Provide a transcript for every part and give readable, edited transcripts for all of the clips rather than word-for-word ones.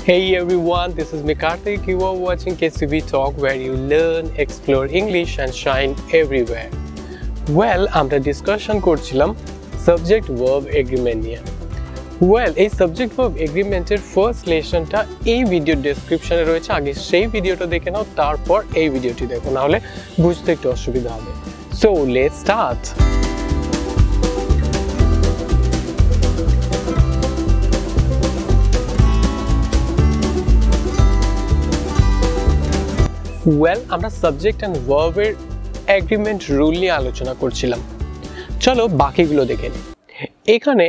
Hey everyone, this is me Karthik. You are watching KCB Talk, where you learn, explore English and shine everywhere. Well, আমরা discussion করছিলাম subject verb agreement নিয়ে। Well, এই subject verb এগ্রিমেন্টের first লেসনটা এই video ডেসক্রিপশনে রয়েছে। আগে সেই ভিডিওটা দেখে নাও, তারপর এই ভিডিওটি দেখো, নাহলে বুঝতে একটু অসুবিধা হবে। So let's start. ওয়েল, আমরা সাবজেক্ট অ্যান্ড ভার্বের এগ্রিমেন্ট রুল নিয়ে আলোচনা করছিলাম। চলো বাকিগুলো দেখে নিই। এখানে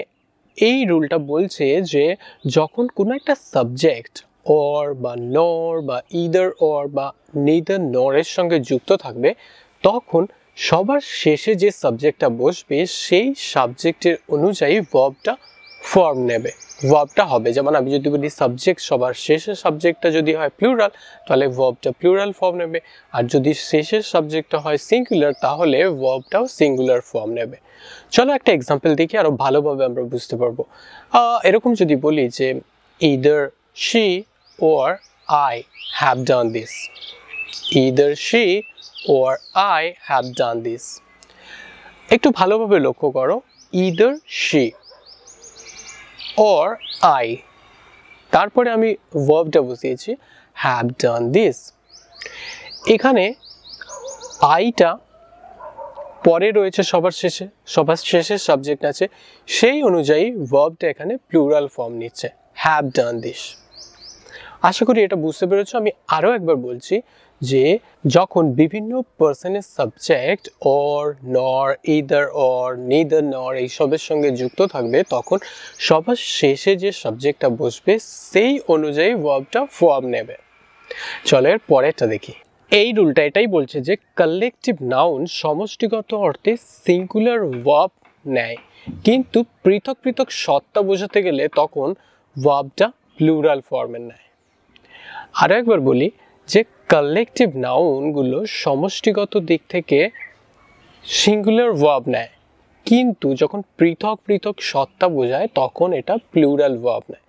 এই রুলটা বলছে যে যখন কোনো একটা সাবজেক্ট অর বা নর বা ইদার অর বা নেদার নরের সঙ্গে যুক্ত থাকবে, তখন সবার শেষে যে সাবজেক্টটা বসবে সেই সাবজেক্টের অনুযায়ী ভার্বটা ফর্ম নেবে, ভার্বটা হবে। যেমন আমি যদি বলি সাবজেক্ট, সবার শেষের সাবজেক্টটা যদি হয় প্লুরাল, তাহলে ভার্বটা প্লুরাল ফর্ম নেবে। আর যদি শেষের সাবজেক্টটা হয় সিঙ্গুলার, তাহলে ভার্বটাও সিঙ্গুলার ফর্ম নেবে। চলো একটা এক্সাম্পল দেখি, আরো ভালোভাবে আমরা বুঝতে পারবো। এরকম যদি বলি যে either she or I have done this, either she or I have done this। একটু ভালোভাবে লক্ষ্য করো, either she or I, তারপরে আমি ভার্বটা বসিয়েছি have done this। এখানে আইটা পরে রয়েছে সবার শেষের সাবজেক্ট আছে, সেই অনুযায়ী ভার্বটা এখানে প্লুরাল ফর্ম নিচ্ছে, have done this। আশা করি এটা বুঝতে পেরেছো। আমি আরও একবার বলছি যে যখন বিভিন্ন পার্সনের subject or nor either or neither nor এইসবের সঙ্গে যুক্ত থাকবে, তখন সবার শেষে যে সাবজেক্টটা বসবে সেই অনুযায়ী ভার্বটা ফর্ম নেবে। চলো এর পরেরটা দেখি। এই রুলটা এটাই বলছে যে কালেকটিভ নাউন সমষ্টিগত অর্থে সিঙ্গুলার ভার্ব নেয়, কিন্তু পৃথক পৃথক সত্তা বোঝাতে গেলে তখন ভার্বটা প্লুরাল ফর্মের নেয়। আরও একবার বলি যে কালেকটিভ নাউনগুলো সমষ্টিগত দিক থেকে সিঙ্গুলার ভার্ব নেয়, কিন্তু যখন পৃথক পৃথক সত্তা বোঝায় তখন এটা প্লুরাল ভার্ব নেয়।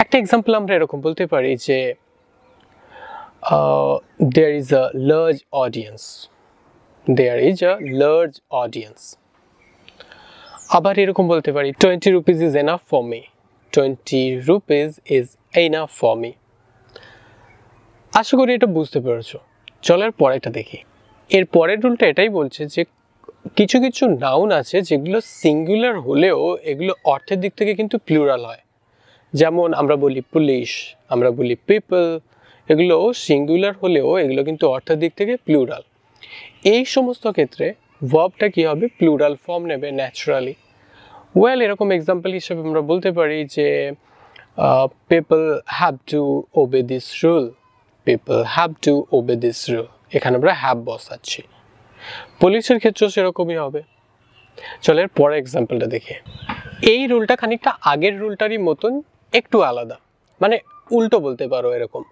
একটা এক্সাম্পল আমরা এরকম বলতে পারি যে there is a large audience, there is a large audience। আবার এরকম বলতে পারি 20 rupees is enough for me, 20 rupees is enough for me। আশা করি এটা বুঝতে পেরেছো। চলো এর পরেরটা দেখি। এর পরের রুলটা এটাই বলছে যে কিছু কিছু নাউন আছে যেগুলো সিঙ্গুলার হলেও এগুলো অর্থের দিক থেকে কিন্তু প্লুরাল হয়। যেমন আমরা বলি পুলিশ, আমরা বলি পিপল, এগুলো সিঙ্গুলার হলেও এগুলো কিন্তু অর্থের দিক থেকে প্লুরাল। এই সমস্ত ক্ষেত্রে ভার্বটা কি হবে? প্লুরাল ফর্ম নেবে ন্যাচারালি। ওয়েল, এরকম এক্সাম্পল হিসেবে আমরা বলতে পারি যে people have to ওবে this rule, people have to ওবে this rule, এখানে আমরা হ্যাভ বসাচ্ছি। পুলিশের ক্ষেত্রেও সেরকমই হবে। চলো এর পরের এক্সাম্পলটা দেখি। এই রুলটা খানিকটা আগের রুলটারই মতন একটু আলাদা, মানে উল্টো বলতে পারো এরকম,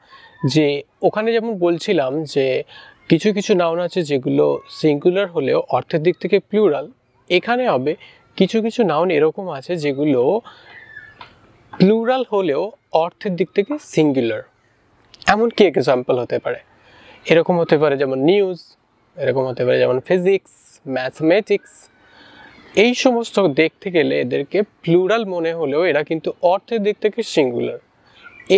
যে ওখানে যেমন বলছিলাম যে কিছু কিছু নাউন আছে যেগুলো সিঙ্গুলার হলেও অর্থের দিক থেকে প্লুরাল, এখানে হবে কিছু কিছু নাউন এরকম আছে যেগুলো প্লুরাল হলেও অর্থের দিক থেকে সিঙ্গুলার। এমন কি এক্সাম্পল হতে পারে? এরকম হতে পারে যেমন নিউজ, এরকম হতে পারে যেমন ফিজিক্স, ম্যাথমেটিক্স। এই সমস্ত দেখতে গেলে এদেরকে প্লুরাল মনে হলেও এরা কিন্তু অর্থের দিক থেকে সিঙ্গুলার।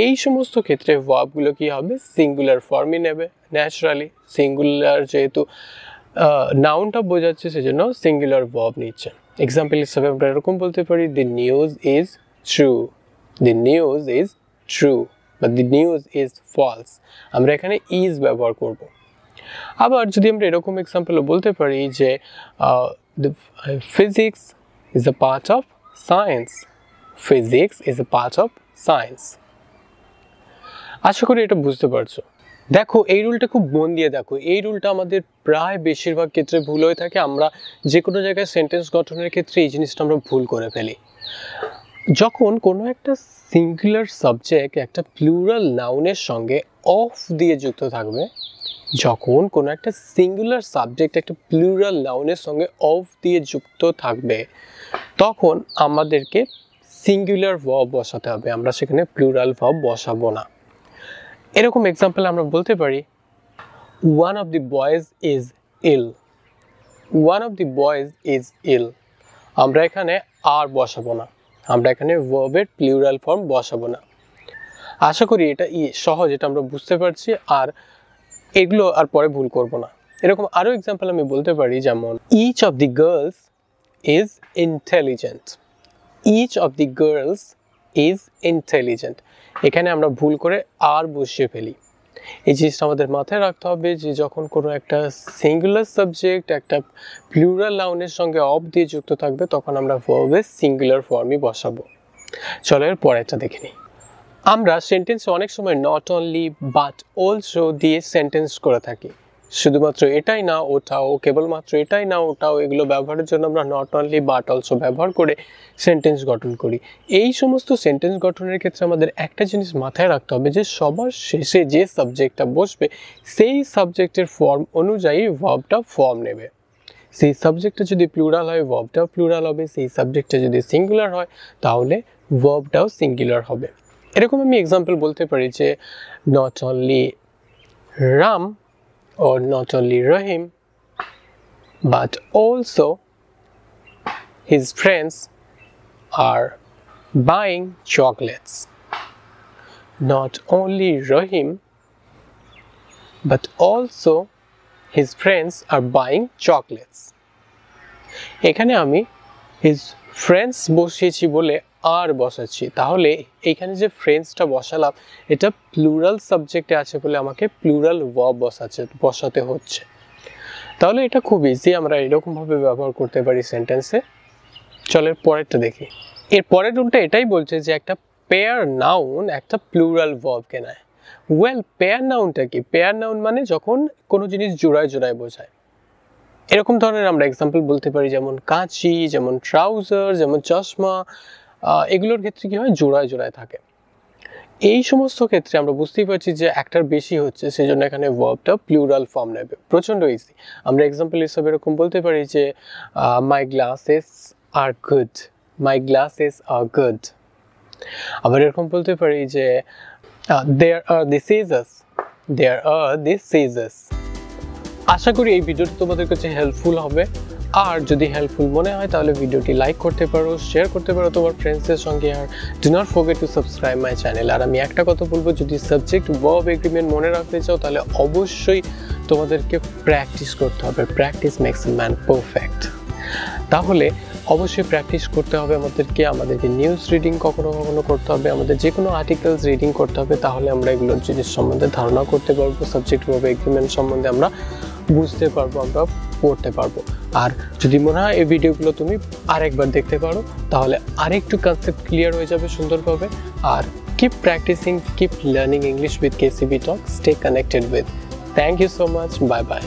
এই সমস্ত ক্ষেত্রে ভার্বগুলো কি হবে? সিঙ্গুলার ফর্মই নেবে ন্যাচারালি। সিঙ্গুলার যেহেতু নাউনটা বোঝাচ্ছে, সেজন্য সিঙ্গুলার ভার্ব নিচ্ছে। এক্সাম্পল হিসাবে আমরা এরকম বলতে পারি দি news is true, the news is true বা দি নিউজ ইজ ফলস। আমরা এখানে ইজ ব্যবহার করব। আবার যদি আমরা এরকম এক্সাম্পলও বলতে পারি যে physics is a part of science, physics is a part of science। আশা করি এটা বুঝতে পারছো। দেখো এই রুলটা খুব মন দিয়ে দেখো, এই রুলটা আমাদের প্রায় বেশিরভাগ ক্ষেত্রে ভুল হয়ে থাকে। আমরা যে কোনো জায়গায় সেন্টেন্স গঠনের ক্ষেত্রে এই জিনিসটা আমরা ভুল করে ফেলি। যখন কোনো একটা সিঙ্গুলার সাবজেক্ট একটা প্লুরাল নাউনের সঙ্গে অফ দিয়ে যুক্ত থাকবে, যখন কোনো একটা সিঙ্গুলার সাবজেক্ট একটা প্লুরাল নাউনের সঙ্গে অফ দিয়ে যুক্ত থাকবে, তখন আমাদেরকে সিঙ্গুলার ভার্ব বসাতে হবে, আমরা সেখানে প্লুরাল ভার্ব বসাবো না। এরকম এক্সাম্পল আমরা বলতে পারি one of the boys is ill, one of the boys is ill, আমরা এখানে আর বসাবো না, আমরা এখানে ভার্বের প্লুরাল ফর্ম বসাবো না। আশা করি এটা সহজ, এটা আমরা বুঝতে পারছি, আর এগুলো আর পরে ভুল করব না। এরকম আরও এক্সাম্পল আমি বলতে পারি, যেমন each of the girls is intelligent, each of the girls is intelligent, এখানে আমরা ভুল করে আর বসিয়ে ফেলি। এই জিনিসটা আমাদের মাথায় রাখতে হবে যে যখন কোনো একটা সিঙ্গুলার সাবজেক্ট একটা প্লুরাল নাউনের সঙ্গে অফ দিয়ে যুক্ত থাকবে তখন আমরা ভার্বের সিঙ্গুলার ফর্মই বসাবো। চলো এর পরেরটা দেখে নিই। আমরা সেন্টেন্সে অনেক সময় নট অনলি বাট অলসো দিয়ে সেন্টেন্স করে থাকি। শুধুমাত্র এটাই না ওটাও, কেবলমাত্র এটাই না ওটাও, এগুলো ব্যবহারের জন্য আমরা নট অনলি বাট অলসো ব্যবহার করে সেন্টেন্স গঠন করি। এই সমস্ত সেন্টেন্স গঠনের ক্ষেত্রে আমাদের একটা জিনিস মাথায় রাখতে হবে যে সবার শেষে যে সাবজেক্টটা বসবে সেই সাবজেক্টের ফর্ম অনুযায়ী ভার্বটা ফর্ম নেবে। সেই সাবজেক্টটা যদি প্লুরাল হয় ভার্বটাও প্লুরাল হবে, সেই সাবজেক্টটা যদি সিঙ্গুলার হয় তাহলে ভার্বটাও সিঙ্গুলার হবে। এরকম আমি এক্সাম্পল বলতে পারি যে not only Ram or not only Rahim but also his friends are buying chocolates. Not only Rahim but also his friends are buying chocolates. এখানে আমি his friends বসিয়েছি বলে আর বসাচ্ছি, তাহলে এইখানে যে ফ্রেন্ডসটা বসালাম এটা প্লুরাল সাবজেক্টে আছে বলে আমাকে প্লুরাল ভার্ব বসাতে হচ্ছে। তাহলে এটা খুব ইজি, আমরা এরকমভাবে ব্যবহার করতে পারি সেন্টেন্সে। চলো এর পরেরটা দেখি। এর পরের রুলটা এটাই বলছে যে একটা পেয়ার নাউন একটা প্লুরাল ভার্বকে নেয়। ওয়েল, পেয়ার নাউনটা কি? পেয়ার নাউন মানে যখন কোনো জিনিস জোড়ায় জোড়ায় বোঝায়। এরকম ধরনের আমরা এক্সাম্পল বলতে পারি যেমন কাঁচি, যেমন ট্রাউজার, যেমন চশমা, এগুলোর ক্ষেত্রে কি হয় জোড়ায় জোড়ায় থাকে। এই সমস্ত ক্ষেত্রে আমরা বুঝতেই পারছি যে একটার বেশি হচ্ছে, সেজন্য এখানে ভার্বটা প্লুরাল ফর্ম নেবে। প্রচণ্ড ইজি। আমরা এক্সাম্পল হিসেবে এরকম বলতে পারি যে my glasses are good, my glasses are good. আবার এরকম বলতে পারি যে দেয়ার আর দি সিজার্স, দেয়ার আর দি সিজার্স। আশা করি এই ভিডিওটি তোমাদের কাছে হেল্পফুল হবে, আর যদি হেল্পফুল মনে হয় তাহলে ভিডিওটি লাইক করতে পারো, শেয়ার করতে পারো তোমার ফ্রেন্ডসদের সঙ্গে, আর do not forget to subscribe my channel. আর আমি একটা কথা বলবো, যদি সাবজেক্ট ভার্ব এগ্রিমেন্ট মনে রাখতে চাও তাহলে অবশ্যই তোমাদেরকে প্র্যাকটিস করতে হবে। Practice makes a man perfect. তাহলে অবশ্যই প্র্যাকটিস করতে হবে আমাদেরকে নিউজ রিডিং কখনো কখনো করতে হবে, আমাদের যে কোনো আর্টিকেলস রিডিং করতে হবে, তাহলে আমরা এগুলোর জিনিস সম্বন্ধে ধারণা করতে পারবো, সাবজেক্ট ভার্ব এগ্রিমেন্ট সম্বন্ধে আমরা বুঝতে পারবো, আমরা পড়তে পারবো। আর যদি মনে হয় এই ভিডিওগুলো তুমি আরেকবার দেখতে পারো তাহলে আরেকটু কনসেপ্ট ক্লিয়ার হয়ে যাবে সুন্দরভাবে। আর keep practising, keep learning English with KCB Talk, stay connected with. Thank you so much, bye by.